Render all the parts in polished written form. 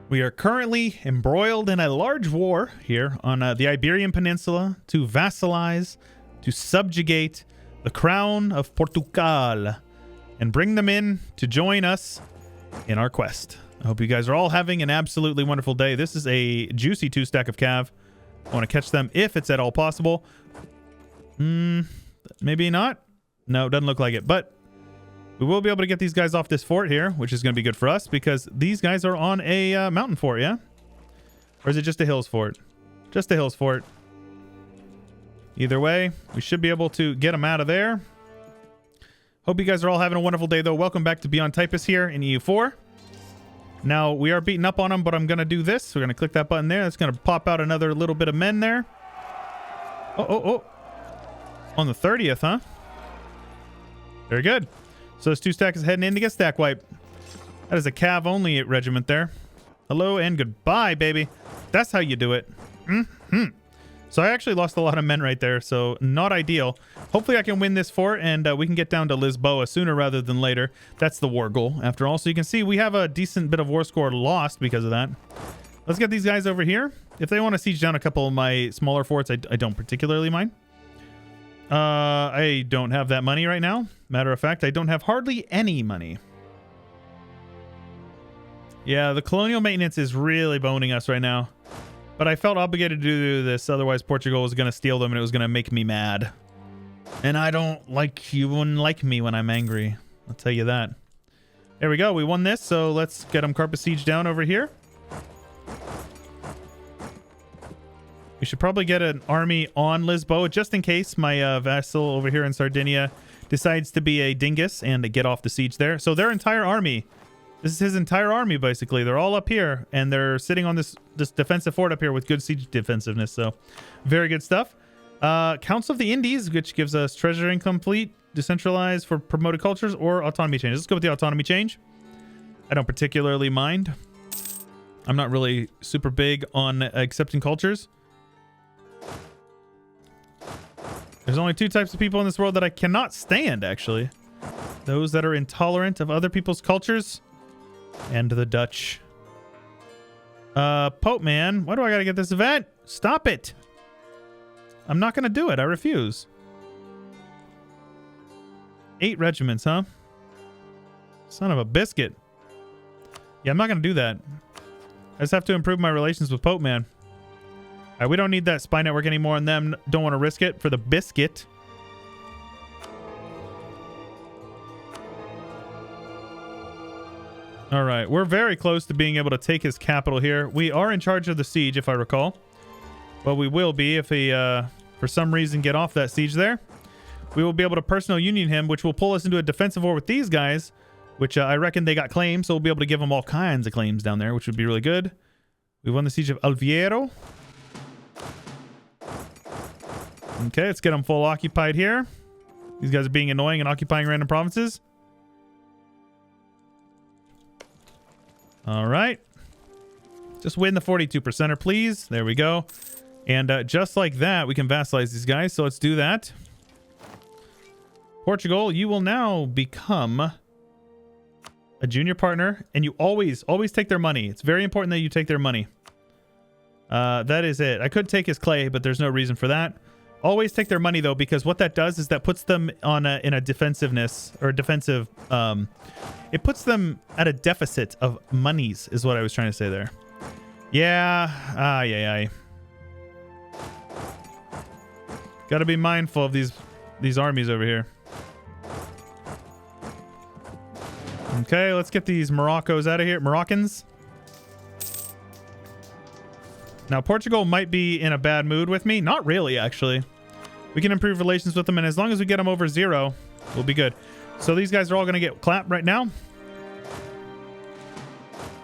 We are currently embroiled in a large war here on the Iberian Peninsula to vassalize, to subjugate the crown of Portugal and bring them in to join us in our quest. I hope you guys are all having an absolutely wonderful day. This is a juicy 2-stack of cav. I want to catch them if it's at all possible. Maybe not. No, doesn't look like it, but we will be able to get these guys off this fort here, which is going to be good for us because these guys are on a mountain fort, yeah? Or is it just a hills fort? Just a hills fort. Either way, we should be able to get them out of there. Hope you guys are all having a wonderful day, though. Welcome back to Beyond Typus here in EU4. Now, we are beating up on them, but I'm going to do this. We're going to click that button there. That's going to pop out another little bit of men there. Oh. On the 30th, huh? Very good. So this 2-stack is heading in to get stack wipe. That is a cav-only regiment there. Hello and goodbye, baby. That's how you do it. So I actually lost a lot of men right there, so not ideal. Hopefully I can win this fort, and we can get down to Lisboa sooner rather than later. That's the war goal, after all. So you can see we have a decent bit of war score lost because of that. Let's get these guys over here. If they want to siege down a couple of my smaller forts, I don't particularly mind. I don't have that money right now. Matter of fact, I don't have hardly any money. Yeah, the colonial maintenance is really boning us right now. But I felt obligated to do this, otherwise Portugal was going to steal them and it was going to make me mad. And I don't like you, wouldn't like me when I'm angry. I'll tell you that. There we go, we won this, so let's get them carpet siege down over here. We should probably get an army on Lisboa just in case my vassal over here in Sardinia decides to be a dingus and get off the siege there. So their entire army, this is his entire army basically. They're all up here and they're sitting on this defensive fort up here with good siege defensiveness. So very good stuff. Council of the Indies, which gives us treasure incomplete, decentralized for promoted cultures, or autonomy change. Let's go with the autonomy change. I don't particularly mind. I'm not really super big on accepting cultures. There's only 2 types of people in this world that I cannot stand, actually. Those that are intolerant of other people's cultures and the Dutch. Pope man, why do I gotta get this event? Stop it! I'm not gonna do it. I refuse. 8 regiments, huh? Son of a biscuit. Yeah, I'm not gonna do that. I just have to improve my relations with Pope man. All right, we don't need that spy network anymore on them. Don't want to risk it for the biscuit. All right, we're very close to being able to take his capital here. We are in charge of the siege, if I recall. But we will be if he, for some reason, get off that siege there. We will be able to personal union him, which will pull us into a defensive war with these guys, which I reckon they got claims, so we'll be able to give them all kinds of claims down there, which would be really good. We won the siege of Alviero. Okay, let's get them full occupied here. These guys are being annoying and occupying random provinces. All right. Just win the 42%er, please. There we go. And just like that, we can vassalize these guys. So let's do that. Portugal, you will now become a junior partner. And you always take their money. It's very important that you take their money. That is it. I could take his clay, but there's no reason for that. Always take their money, though, because what that does is that puts them on in a defensiveness or defensive. It puts them at a deficit of monies, is what I was trying to say there. Yeah. Yeah. Got to be mindful of these armies over here. Okay, let's get these Moroccos out of here. Moroccans. Now, Portugal might be in a bad mood with me. Not really, actually. We can improve relations with them, and as long as we get them over 0, we'll be good. So these guys are all going to get clapped right now.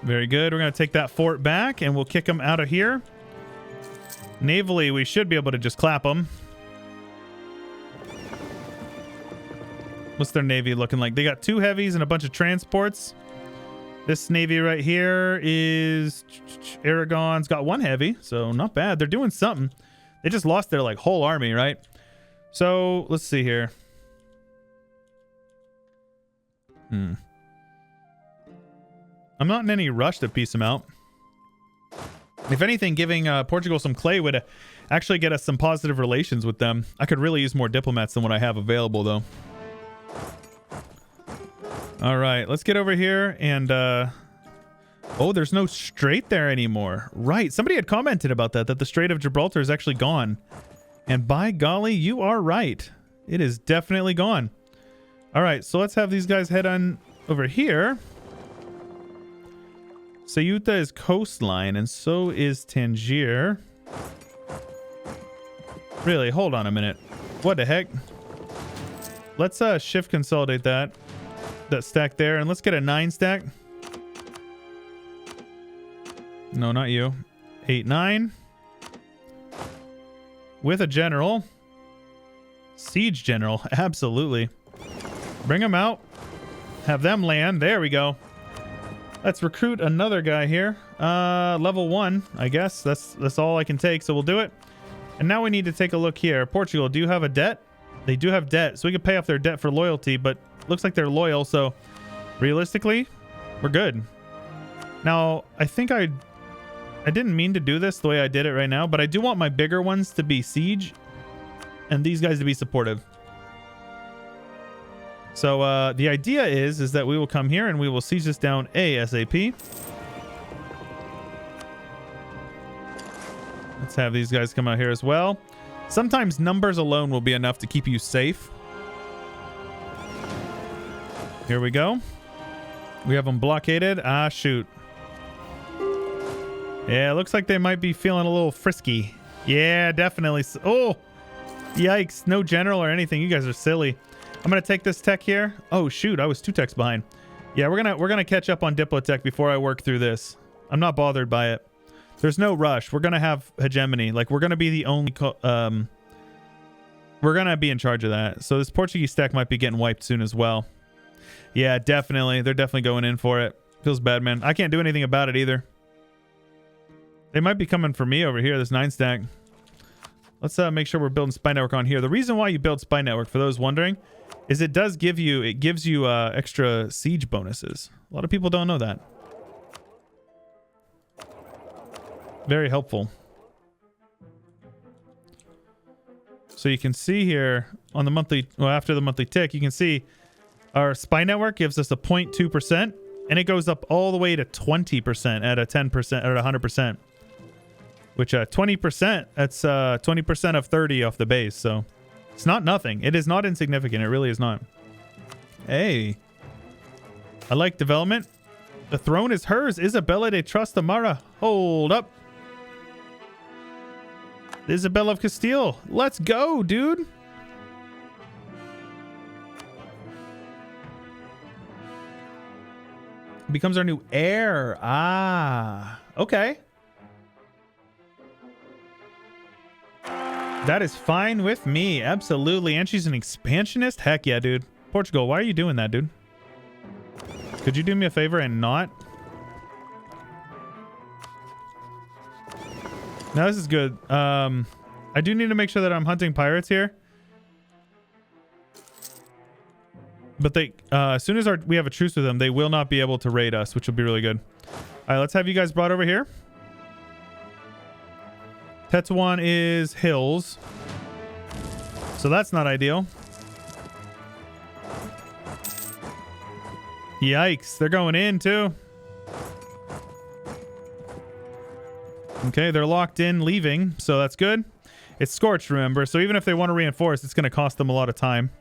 Very good. We're going to take that fort back, and we'll kick them out of here. Navally, we should be able to just clap them. What's their navy looking like? They got 2 heavies and a bunch of transports. This navy right here is Aragon's got 1 heavy, so not bad. They're doing something. They just lost their like whole army, right? So let's see here. I'm not in any rush to piece them out. If anything, giving Portugal some clay would actually get us some positive relations with them. I could really use more diplomats than what I have available, though. All right, let's get over here and... oh, there's no strait there anymore. Right, somebody had commented about that the Strait of Gibraltar is actually gone. And by golly, you are right. It is definitely gone. All right, so let's have these guys head on over here. Ceuta is coastline, and so is Tangier. Really, hold on a minute. What the heck? Let's shift consolidate that stack there, and let's get a 9 stack. No, not you. 8, 9. With a general. Siege general, absolutely. Bring them out. Have them land. There we go. Let's recruit another guy here. Level 1, I guess. That's all I can take, so we'll do it. And now we need to take a look here. Portugal, do you have a debt? They do have debt, so we could pay off their debt for loyalty, but looks like they're loyal, so realistically, we're good. Now, I think I didn't mean to do this the way I did it right now, but I do want my bigger ones to be siege and these guys to be supportive. So the idea is that we will come here and we will siege this down ASAP. Let's have these guys come out here as well. Sometimes numbers alone will be enough to keep you safe. Here we go. We have them blockaded. Ah, shoot. Yeah, it looks like they might be feeling a little frisky. Yeah, definitely. Oh, yikes. No general or anything. You guys are silly. I'm going to take this tech here. Oh, shoot. I was 2 techs behind. Yeah, we're going to catch up on Diplotech before I work through this. I'm not bothered by it. There's no rush. We're going to have hegemony. Like, we're going to be the only... we're going to be in charge of that. So this Portuguese stack might be getting wiped soon as well. Yeah, definitely. They're definitely going in for it. Feels bad, man. I can't do anything about it either. They might be coming for me over here, this 9 stack. Let's make sure we're building spy network on here. The reason why you build spy network, for those wondering, is it gives you extra siege bonuses. A lot of people don't know that. Very helpful. So you can see here on the monthly, well, after the monthly tick, you can see our spy network gives us a 0.2%, and it goes up all the way to 20% at a 10% or 100%. Which 20%, that's 20% of 30 off the base. So it's not nothing. It is not insignificant. It really is not. Hey, I like development. The throne is hers. Isabella de Trastamara. Hold up. Isabella of Castile. Let's go, dude. Becomes our new heir. Ah, okay. That is fine with me. Absolutely. And she's an expansionist? Heck yeah, dude. Portugal, why are you doing that, dude? Could you do me a favor and not? Now this is good. I do need to make sure that I'm hunting pirates here. But they, as soon as we have a truce with them, they will not be able to raid us, which will be really good. All right, let's have you guys brought over here. Tetuan is hills. So that's not ideal. Yikes, they're going in too. Okay, they're locked in, leaving, so that's good. It's scorched, remember, so even if they want to reinforce, it's going to cost them a lot of time.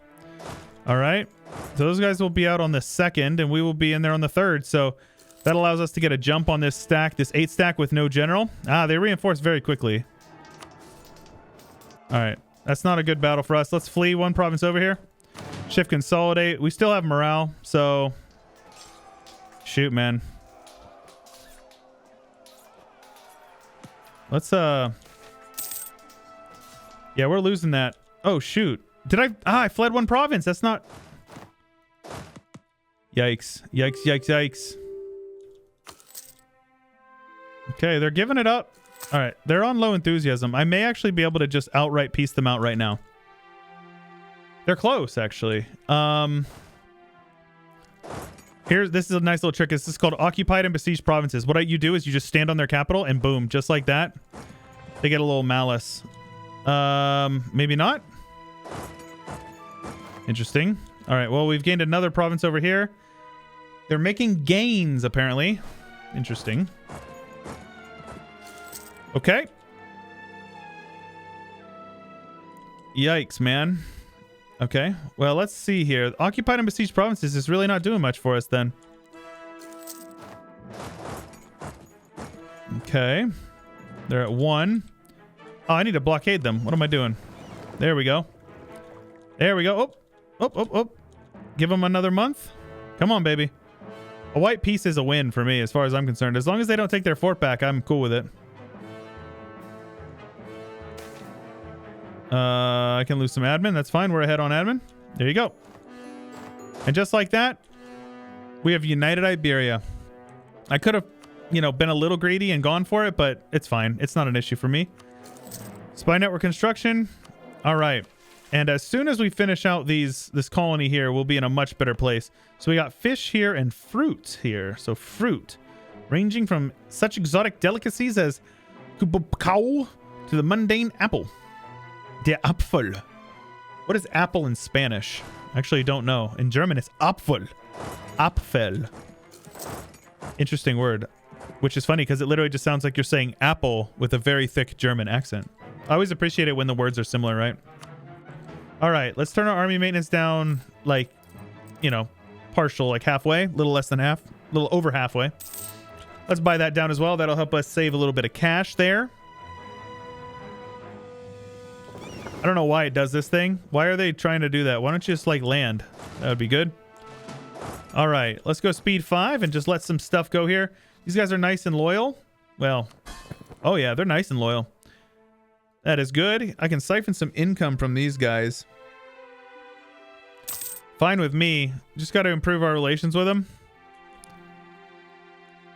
All right, so those guys will be out on the 2nd, and we will be in there on the 3rd, so that allows us to get a jump on this stack, this 8 stack with no general. Ah, they reinforce very quickly. All right, that's not a good battle for us. Let's flee 1 province over here. Shift consolidate. We still have morale, so shoot, man. Let's yeah, we're losing that. Oh shoot. Did I fled 1 province. That's not. Yikes. Yikes, yikes, yikes. Okay, they're giving it up. All right, they're on low enthusiasm. I may actually be able to just outright piece them out right now. They're close, actually. If This is a nice little trick. This is called occupied and besieged provinces. What you do is you just stand on their capital and boom, just like that. They get a little malice. Maybe not. Interesting. All right, well, we've gained another province over here. They're making gains, apparently. Interesting. Okay. Yikes, man. Okay, well, let's see here. Occupied and besieged provinces is really not doing much for us then. Okay. They're at 1. Oh, I need to blockade them. What am I doing? There we go. There we go. Oh, oh, oh, oh. Give them another month. Come on, baby. A white peace is a win for me as far as I'm concerned. As long as they don't take their fort back, I'm cool with it. I can lose some admin. That's fine. We're ahead on admin. There you go. And just like that, we have united Iberia. I could have, been a little greedy and gone for it, but it's fine. It's not an issue for me. Spy network construction. All right. And as soon as we finish out this colony here, we'll be in a much better place. So we got fish here and fruit here. So fruit, ranging from such exotic delicacies as kubukau to the mundane apple. Der Apfel. What is apple in Spanish? Actually, don't know. In German, it's Apfel. Apfel. Interesting word. Which is funny because it literally just sounds like you're saying apple with a very thick German accent. I always appreciate it when the words are similar, right? All right, let's turn our army maintenance down like, partial, like halfway. A little less than half. A little over halfway. Let's buy that down as well. That'll help us save a little bit of cash there. I don't know why it does this thing. Why are they trying to do that? Why don't you just like land? That would be good. All right, let's go speed 5 and just let some stuff go here. These guys are nice and loyal. Well, oh yeah, they're nice and loyal. That is good. I can siphon some income from these guys. Fine with me. Just got to improve our relations with them.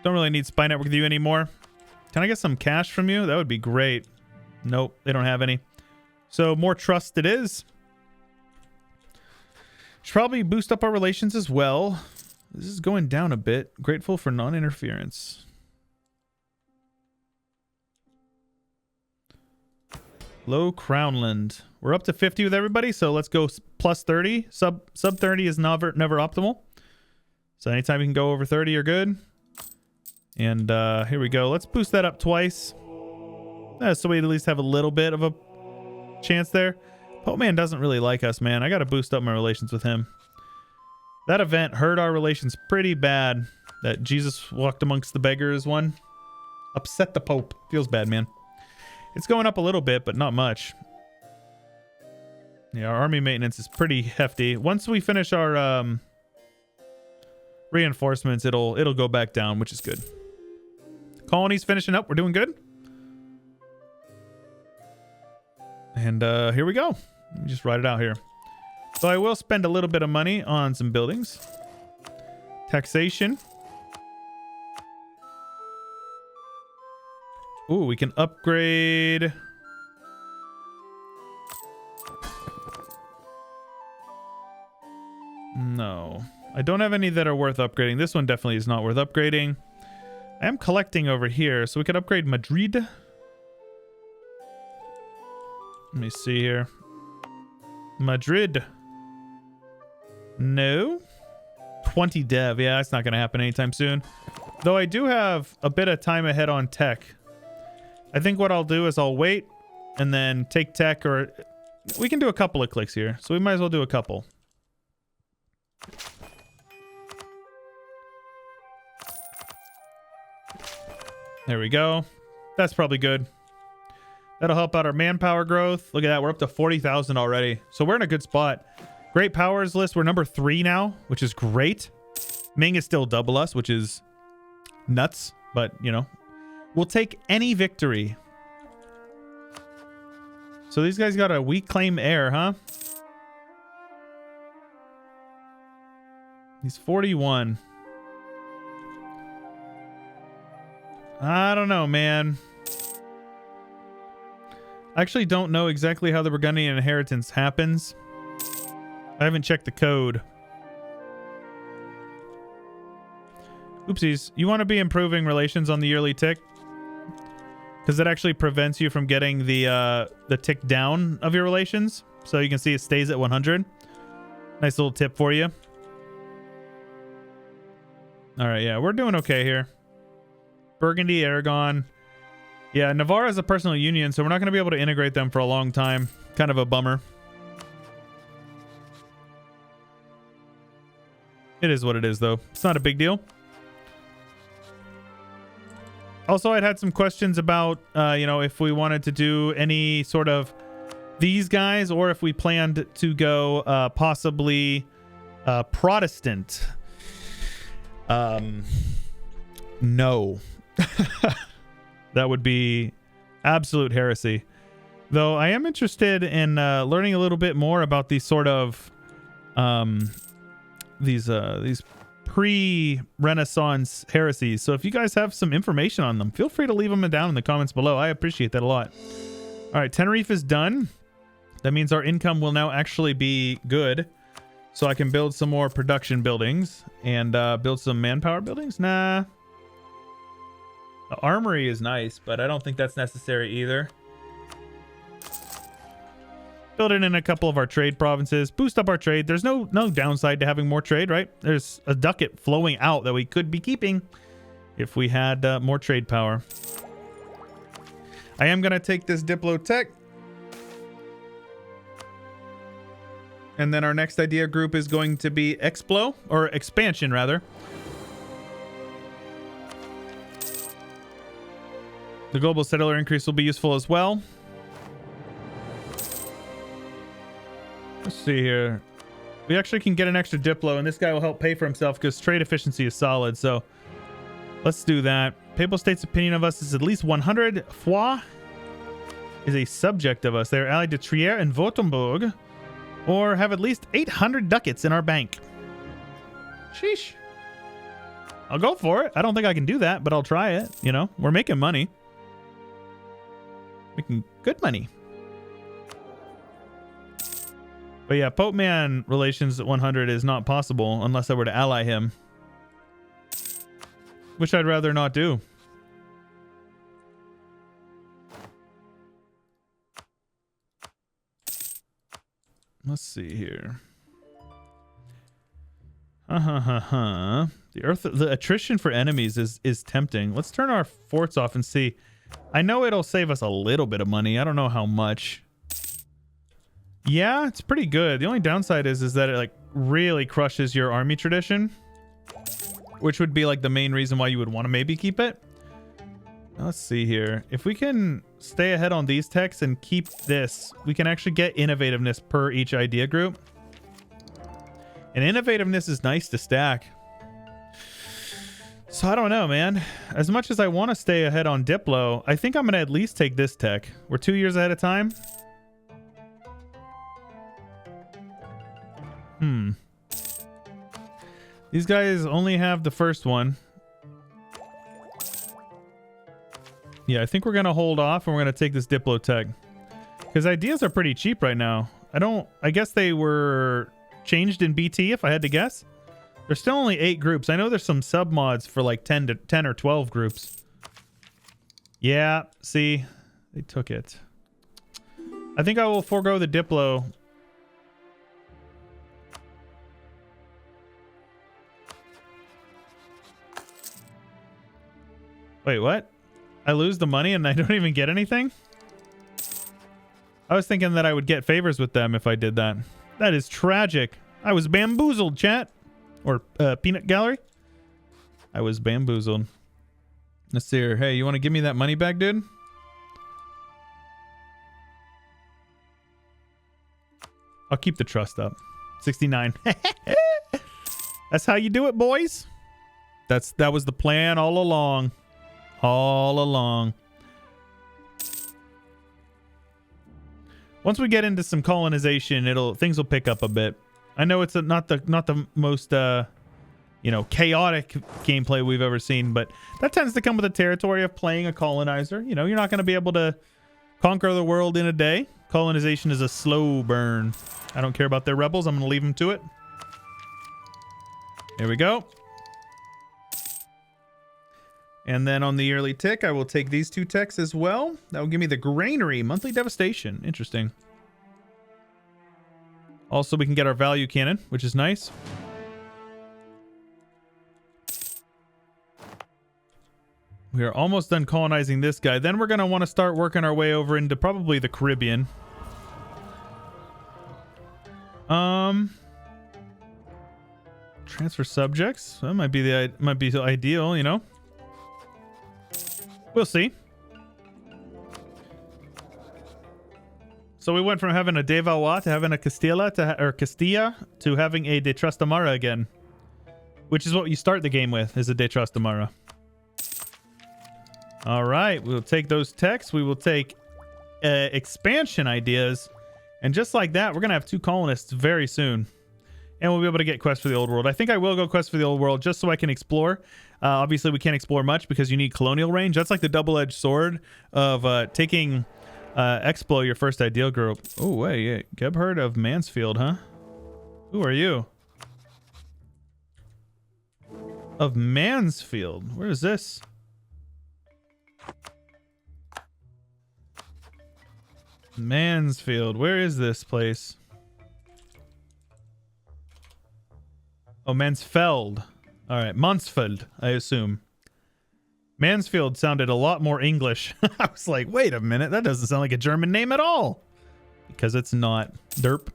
Don't really need spy network with you anymore. Can I get some cash from you? That would be great. Nope, they don't have any. So more trust it is. Should probably boost up our relations as well. This is going down a bit. Grateful for non-interference. Low Crownland. We're up to 50 with everybody, so let's go plus 30. Sub 30 is never optimal. So anytime you can go over 30, you're good. And here we go. Let's boost that up twice. So we at least have a little bit of a chance there. Pope Man doesn't really like us, man. I got to boost up my relations with him. That event hurt our relations pretty bad. That Jesus walked amongst the beggars one. Upset the Pope. Feels bad, man. It's going up a little bit, but not much. Yeah, our army maintenance is pretty hefty. Once we finish our reinforcements, it'll go back down, which is good. Colony's finishing up. We're doing good. And here we go. Let me just write it out here. So I will spend a little bit of money on some buildings. Taxation. Ooh, we can upgrade. No. I don't have any that are worth upgrading. This one definitely is not worth upgrading. I am collecting over here, so we could upgrade Madrid. Let me see here. Madrid. No. 20 dev. Yeah, that's not going to happen anytime soon. Though I do have a bit of time ahead on tech. I think what I'll do is I'll wait and then take tech, or we can do a couple of clicks here. So we might as well do a couple. There we go. That's probably good. That'll help out our manpower growth. Look at that. We're up to 40,000 already. So we're in a good spot. Great powers list. We're number 3 now, which is great. Ming is still double us, which is nuts. But, we'll take any victory. So these guys got a weak claim heir, huh? He's 41. I don't know, man. I actually don't know exactly how the Burgundian inheritance happens. I haven't checked the code. Oopsies. You want to be improving relations on the yearly tick, because it actually prevents you from getting the tick down of your relations. So you can see it stays at 100. Nice little tip for you. All right, yeah, we're doing okay here. Burgundy, Aragon. Yeah, Navarre is a personal union, so we're not going to be able to integrate them for a long time. Kind of a bummer. It is what it is, though. It's not a big deal. Also, I'd had some questions about, if we wanted to do any sort of these guys, or if we planned to go possibly Protestant. No. That would be absolute heresy. Though I am interested in learning a little bit more about these sort of these pre-Renaissance heresies. So if you guys have some information on them, feel free to leave them down in the comments below. I appreciate that a lot. All right, Tenerife is done. That means our income will now actually be good. So I can build some more production buildings and build some manpower buildings. Nah. The armory is nice, but I don't think that's necessary either. Build it in a couple of our trade provinces. Boost up our trade. There's no downside to having more trade, right? There's a ducat flowing out that we could be keeping if we had more trade power. I am going to take this Diplotech. And then our next idea group is going to be Explo, or Expansion, rather. The global settler increase will be useful as well. Let's see here. We actually can get an extra Diplo, and this guy will help pay for himself because trade efficiency is solid. So let's do that. Papal State's opinion of us is at least 100. Foix is a subject of us. They're allied to Trier and Württemberg, or have at least 800 ducats in our bank. Sheesh. I'll go for it. I don't think I can do that, but I'll try it. You know, we're making money. Making good money. But yeah, Pope Man relations at 100 is not possible unless I were to ally him. Which I'd rather not do. Let's see here. The attrition for enemies is tempting. Let's turn our forts off and see. I know it'll save us a little bit of money. I don't know how much. Yeah, it's pretty good. The only downside is that it like really crushes your army tradition, which would be like the main reason why you would want to maybe keep it. Let's see here. If we can stay ahead on these techs and keep this, we can actually get innovativeness per each idea group. And innovativeness is nice to stack. So I don't know, man. As much as I want to stay ahead on Diplo, I think I'm going to at least take this tech. We're 2 years ahead of time. These guys only have the first one. Yeah, I think we're going to hold off and we're going to take this Diplotech. Because ideas are pretty cheap right now. I guess they were changed in BT if I had to guess. There's still only 8 groups. I know there's some submods for like 10 or 12 groups. Yeah, see, they took it. I think I will forego the Diplo. Wait, what? I lose the money and I don't even get anything? I was thinking that I would get favors with them if I did that. That is tragic. I was bamboozled, chat. Or peanut gallery. I was bamboozled. Let's see here. Hey, you want to give me that money back, dude? I'll keep the trust up. 69. That's how you do it, boys. That was the plan all along. All along. Once we get into some colonization, things will pick up a bit. I know it's not the most chaotic gameplay we've ever seen, but that tends to come with the territory of playing a colonizer. You know, you're not going to be able to conquer the world in a day. Colonization is a slow burn. I don't care about their rebels. I'm going to leave them to it. Here we go. And then on the yearly tick, I will take these 2 ticks as well. That will give me the granary, monthly devastation. Interesting. Also, we can get our value cannon, which is nice. We are almost done colonizing this guy. Then we're going to want to start working our way over into probably the Caribbean. Transfer subjects. That might be ideal, you know. We'll see. So we went from having a de Valois to having a Castilla to having a de Trastamara again, which is what you start the game with, is a de Trastamara. All right, we'll take those texts. We will take expansion ideas, and just like that, we're gonna have 2 colonists very soon, and we'll be able to get quests for the old world. I think I will go quest for the old world just so I can explore. Obviously, we can't explore much because you need colonial range. That's like the double-edged sword of taking Explo, your first ideal group. Oh, wait, yeah. Gebhard of Mansfield, huh? Who are you? Of Mansfield. Where is this? Mansfield. Where is this place? Oh, Mansfeld. All right, Mansfeld, I assume. Mansfield sounded a lot more English. I was like, wait a minute, that doesn't sound like a German name at all. Because it's not. Derp.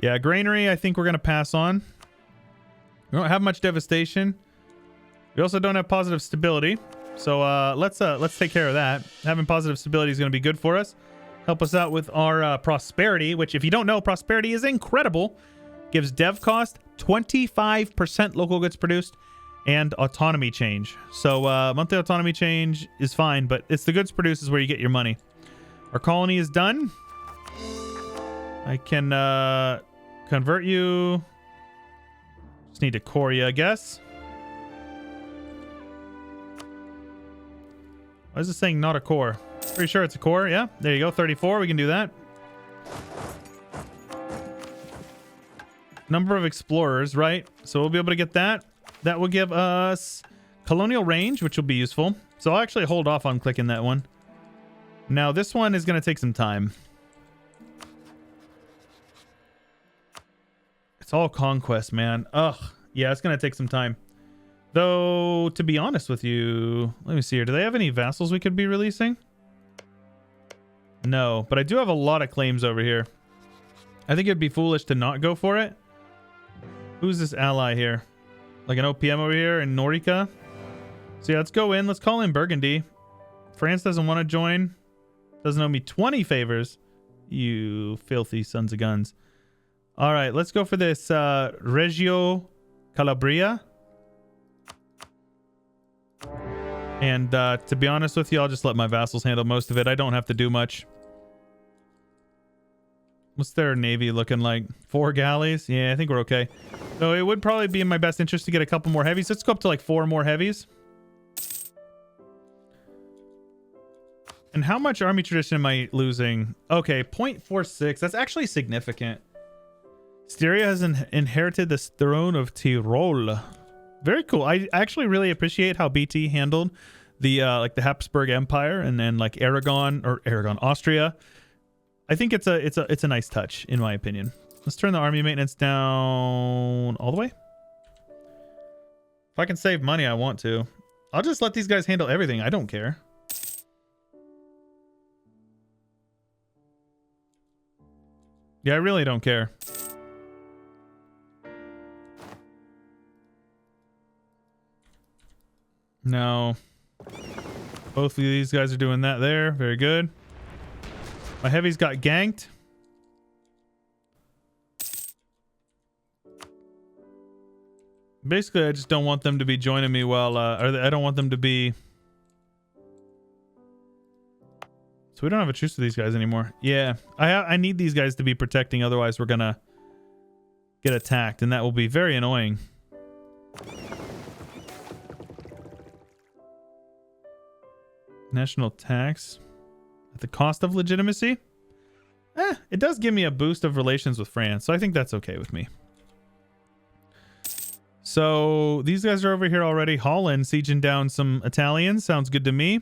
Yeah, granary, I think we're going to pass on. We don't have much devastation. We also don't have positive stability. So let's take care of that. Having positive stability is going to be good for us. Help us out with our prosperity, which if you don't know, prosperity is incredible. Gives dev cost 25% local goods produced and autonomy change. So monthly autonomy change is fine, but it's the goods produced is where you get your money. Our colony is done. I can convert you. Just need to core you, I guess. Why is it saying not a core? Pretty sure it's a core. Yeah, there you go. 34. We can do that. Number of explorers, right? So we'll be able to get that. That will give us colonial range, which will be useful. So I'll actually hold off on clicking that one. Now this one is going to take some time. It's all conquest, man. Ugh. Yeah, it's going to take some time. Though, to be honest with you, let me see here. Do they have any vassals we could be releasing? No, but I do have a lot of claims over here. I think it'd be foolish to not go for it. Who's this ally here? Like an OPM over here in Norica? So yeah, let's go in. Let's call in Burgundy. France doesn't want to join. Doesn't owe me 20 favors. You filthy sons of guns. All right, let's go for this Reggio Calabria. And to be honest with you, I'll just let my vassals handle most of it. I don't have to do much. What's their navy looking like? 4 galleys? Yeah, I think we're okay. So it would probably be in my best interest to get a couple more heavies. Let's go up to like 4 more heavies. And how much army tradition am I losing? Okay, 0.46. That's actually significant. Styria has inherited the throne of Tyrol. Very cool. I actually really appreciate how BT handled the like the Habsburg Empire and then like Aragon, Austria. I think it's a nice touch in my opinion. Let's turn the army maintenance down all the way. If I can save money, I want to. I'll just let these guys handle everything. I don't care. Yeah, I really don't care. No. Both of these guys are doing that there. Very good. My heavies got ganked. Basically, I just don't want them to be joining me while... I don't want them to be... So we don't have a truce with these guys anymore. Yeah. I need these guys to be protecting. Otherwise, we're going to get attacked. And that will be very annoying. National tax at the cost of legitimacy. It does give me a boost of relations with France, so I think that's okay with me. So these guys are over here already. Holland sieging down some Italians. Sounds good to me.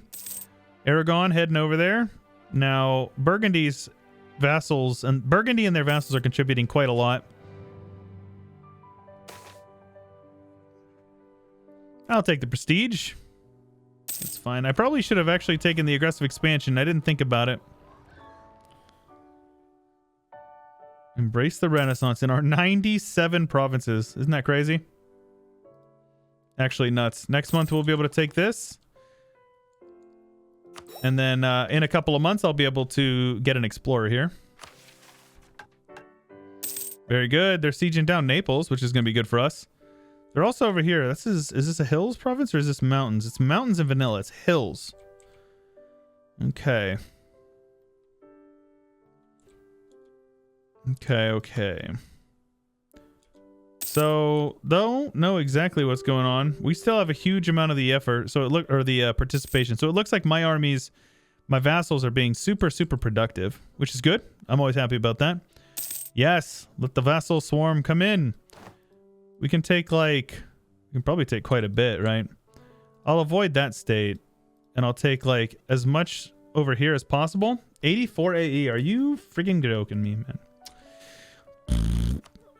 Aragon heading over there. Now Burgundy's vassals and Burgundy and their vassals are contributing quite a lot. I'll take the prestige. That's fine. I probably should have actually taken the aggressive expansion. I didn't think about it. Embrace the Renaissance in our 97 provinces. Isn't that crazy? Actually nuts. Next month we'll be able to take this. And then in a couple of months I'll be able to get an explorer here. Very good. They're sieging down Naples, which is going to be good for us. They're also over here. Is this a hills province or is this mountains? It's mountains and vanilla. It's hills. Okay. Okay. So, don't know exactly what's going on. We still have a huge amount of the effort, so it the participation. So it looks like my armies, my vassals are being super productive, which is good. I'm always happy about that. Yes, let the vassal swarm come in. We can take we can probably take quite a bit, right? I'll avoid that state, and I'll take as much over here as possible. 84 AE. Are you freaking joking me, man?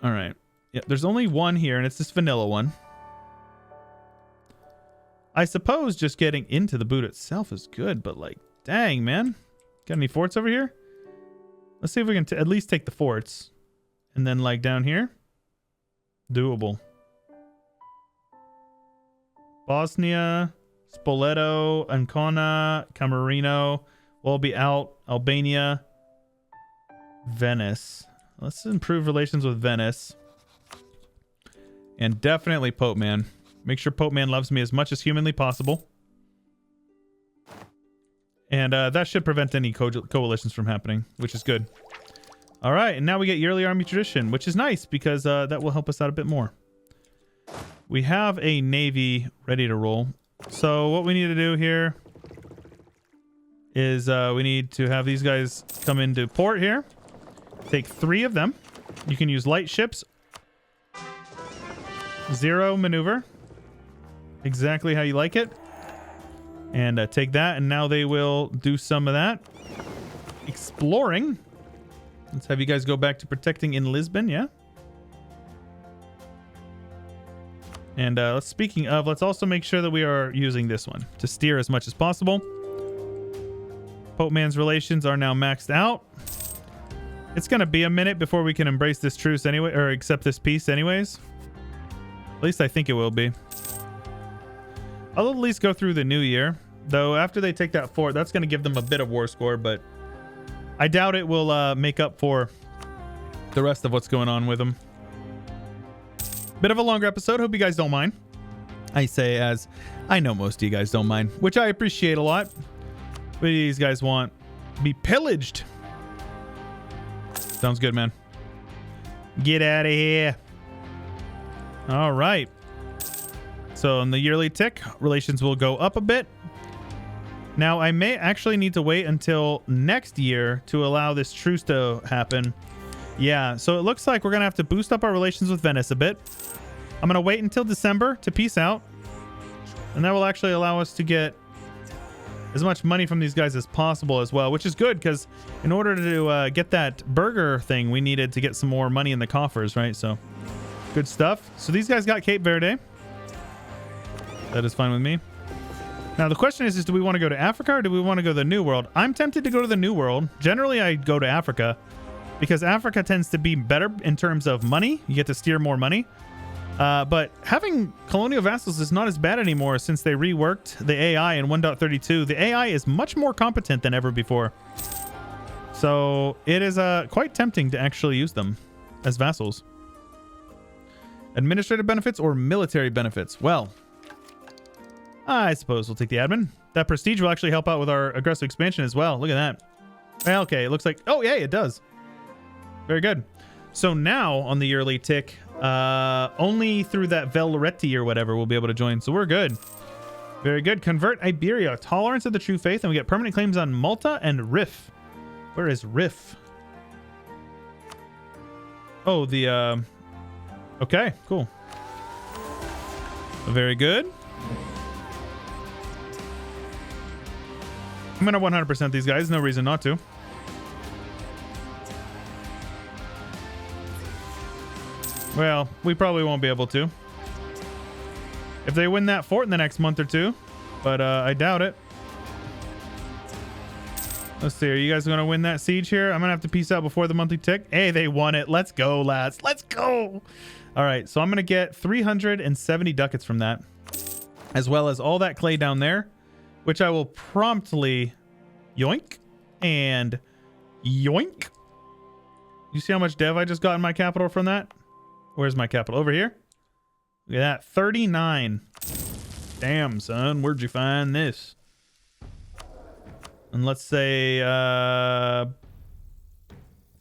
All right. Yeah, there's only one here, and it's this vanilla one. I suppose just getting into the boot itself is good, but dang, man. Got any forts over here? Let's see if we can at least take the forts. And then down here. Doable. Bosnia, Spoleto, Ancona, Camerino. We'll be out. Albania. Venice. Let's improve relations with Venice. And definitely Pope Man. Make sure Pope Man loves me as much as humanly possible. And that should prevent any coalitions from happening, which is good. All right, and now we get yearly army tradition, which is nice because that will help us out a bit more. We have a navy ready to roll. So what we need to do here is we need to have these guys come into port here. Take 3 of them. You can use light ships. 0 maneuver. Exactly how you like it. And take that, and now they will do some of that. Exploring. Let's have you guys go back to protecting in Lisbon, yeah? And speaking of, let's also make sure that we are using this one to steer as much as possible. Pope Man's relations are now maxed out. It's going to be a minute before we can embrace this truce anyway, or accept this peace anyways. At least I think it will be. I'll at least go through the new year. Though after they take that fort, that's going to give them a bit of war score, but I doubt it will make up for the rest of what's going on with them. Bit of a longer episode. Hope you guys don't mind. I say as I know most of you guys don't mind, which I appreciate a lot. But these guys want to be pillaged. Sounds good, man. Get out of here. All right. So in the yearly tick, relations will go up a bit. Now, I may actually need to wait until next year to allow this truce to happen. Yeah, so it looks like we're going to have to boost up our relations with Venice a bit. I'm going to wait until December to peace out. And that will actually allow us to get as much money from these guys as possible as well, which is good because in order to get that burger thing, we needed to get some more money in the coffers, right? So good stuff. So these guys got Cape Verde. That is fine with me. Now the question is do we want to go to Africa or do we want to go to the New World? I'm tempted to go to the New World. Generally, I go to Africa because Africa tends to be better in terms of money. You get to steer more money. But having colonial vassals is not as bad anymore since they reworked the AI in 1.32. The AI is much more competent than ever before. So it is quite tempting to actually use them as vassals. Administrative benefits or military benefits? Well, I suppose we'll take the admin. That prestige will actually help out with our aggressive expansion as well. Look at that. Well, okay, it looks like... Oh, yeah, it does. Very good. So now on the yearly tick, only through that Velretti or whatever we'll be able to join. So we're good. Very good. Convert Iberia. Tolerance of the true faith. And we get permanent claims on Malta and Rif. Where is Rif? Oh, the... Okay, cool. Very good. I'm gonna 100% these guys. No reason not to. Well, we probably won't be able to. If they win that fort in the next month or two. But I doubt it. Let's see. Are you guys going to win that siege here? I'm going to have to peace out before the monthly tick. Hey, they won it. Let's go, lads. Let's go. All right. So I'm going to get 370 ducats from that. As well as all that clay down there. Which I will promptly yoink and yoink. You see how much dev I just got in my capital from that? Where's my capital? Over here? Look at that. 39. Damn, son. Where'd you find this? And let's say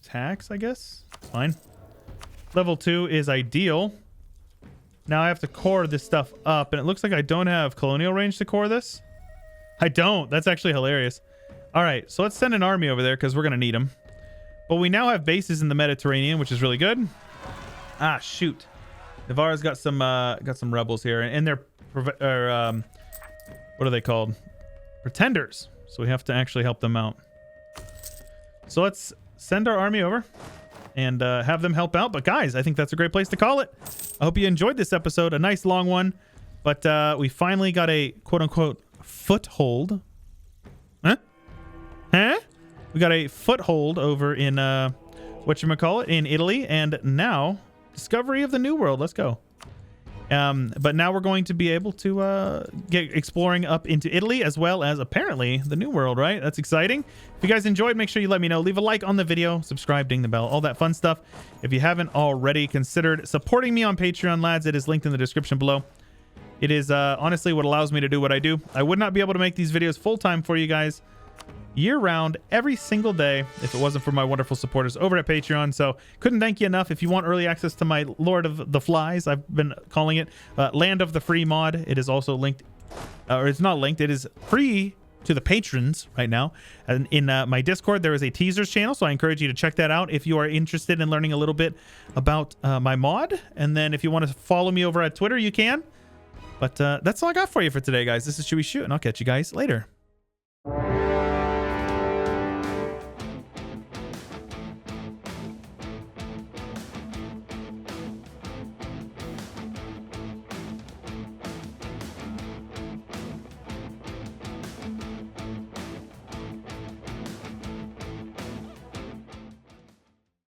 tax, I guess. Fine. Level 2 is ideal. Now I have to core this stuff up, and it looks like I don't have colonial range to core this. I don't. That's actually hilarious. All right, so let's send an army over there because we're going to need them. But we now have bases in the Mediterranean, which is really good. Ah, shoot. Navarra's got some rebels here, and they're what are they called? Pretenders. So we have to actually help them out. So let's send our army over and have them help out. But guys, I think that's a great place to call it. I hope you enjoyed this episode. A nice long one, but we finally got a quote-unquote foothold. Huh? We got a foothold over in whatchamacallit, in Italy, and now discovery of the New World. Let's go. But now we're going to be able to get exploring up into Italy, as well as apparently the New World, right? That's exciting. If you guys enjoyed, make sure you let me know. Leave a like on the video, subscribe, ding the bell, all that fun stuff. If you haven't already considered supporting me on Patreon, lads, it is linked in the description below. It is honestly what allows me to do what I do. I would not be able to make these videos full-time for you guys year-round, every single day, if it wasn't for my wonderful supporters over at Patreon. So couldn't thank you enough. If you want early access to my Lord of the Flies, I've been calling it Land of the Free mod. It is also linked, or it's not linked, it is free to the patrons right now. And in my Discord, there is a teasers channel, so I encourage you to check that out if you are interested in learning a little bit about my mod. And then if you want to follow me over at Twitter, you can. But that's all I got for you for today, guys. This is Chewyshoot, and I'll catch you guys later.